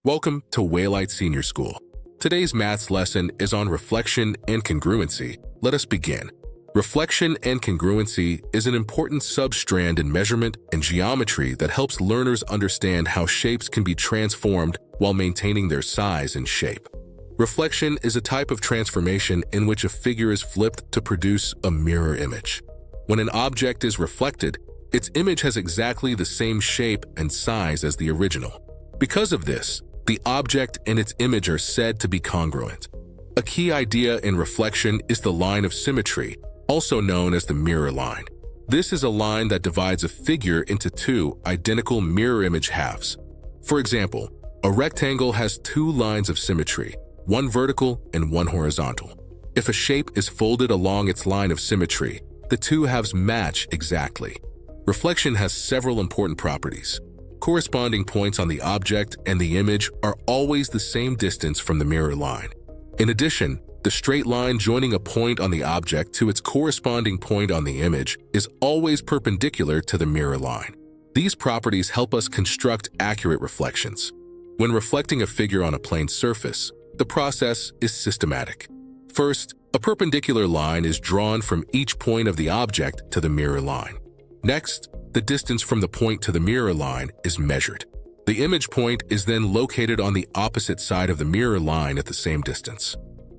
Welcome to Waylight Senior School. Today's maths lesson is on reflection and congruency. Let us begin. Reflection and congruency is an important substrand in measurement and geometry that helps learners understand how shapes can be transformed while maintaining their size and shape. Reflection is a type of transformation in which a figure is flipped to produce a mirror image. When an object is reflected, its image has exactly the same shape and size as the original. Because of this, the object and its image are said to be congruent. A key idea in reflection is the line of symmetry, also known as the mirror line. This is a line that divides a figure into two identical mirror image halves. For example, a rectangle has two lines of symmetry, one vertical and one horizontal. If a shape is folded along its line of symmetry, the two halves match exactly. Reflection has several important properties. Corresponding points on the object and the image are always the same distance from the mirror line. In addition, the straight line joining a point on the object to its corresponding point on the image is always perpendicular to the mirror line. These properties help us construct accurate reflections. When reflecting a figure on a plane surface, the process is systematic. First, a perpendicular line is drawn from each point of the object to the mirror line. Next, the distance from the point to the mirror line is measured. The image point is then located on the opposite side of the mirror line at the same distance.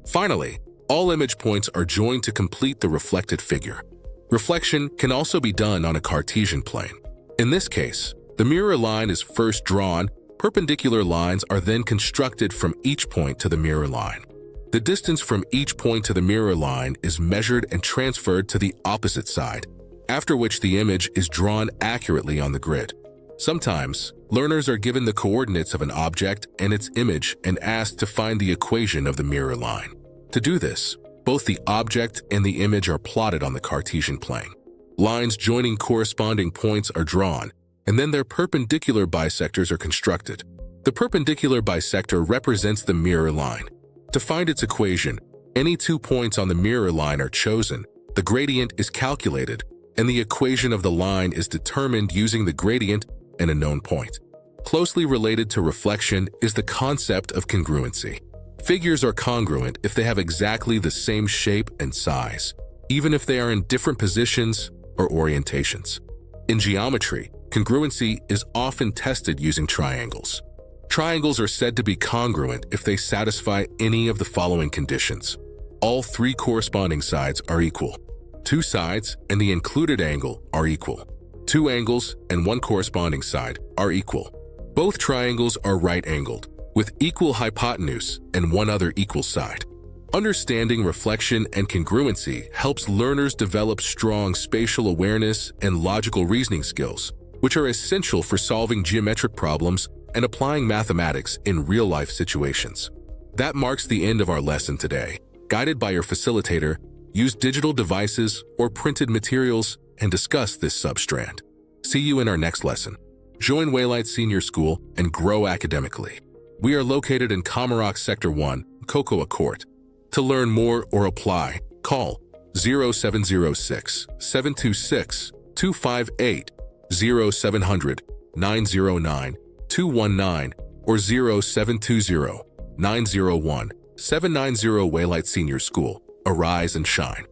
Finally, all image points are joined to complete the reflected figure. Reflection can also be done on a Cartesian plane. In this case, the mirror line is first drawn, perpendicular lines are then constructed from each point to the mirror line. The distance from each point to the mirror line is measured and transferred to the opposite side, after which the image is drawn accurately on the grid. Sometimes, learners are given the coordinates of an object and its image and asked to find the equation of the mirror line. To do this, both the object and the image are plotted on the Cartesian plane. Lines joining corresponding points are drawn, and then their perpendicular bisectors are constructed. The perpendicular bisector represents the mirror line. To find its equation, any 2 points on the mirror line are chosen, the gradient is calculated, and the equation of the line is determined using the gradient and a known point. Closely related to reflection is the concept of congruency. Figures are congruent if they have exactly the same shape and size, even if they are in different positions or orientations. In geometry, congruency is often tested using triangles. Triangles are said to be congruent if they satisfy any of the following conditions. All 3 corresponding sides are equal. 2 sides and the included angle are equal. 2 angles and 1 corresponding side are equal. Both triangles are right-angled, with equal hypotenuse and 1 other equal side. Understanding reflection and congruency helps learners develop strong spatial awareness and logical reasoning skills, which are essential for solving geometric problems and applying mathematics in real-life situations. That marks the end of our lesson today. Guided by your facilitator, use digital devices or printed materials and discuss this substrand. See you in our next lesson. Join Waylight Senior School and grow academically. We are located in Comorock Sector 1, Cocoa Court. To learn more or apply, call 0706-726-258, 0700-909-219, or 0720-901-790. Waylight Senior School. Arise and shine.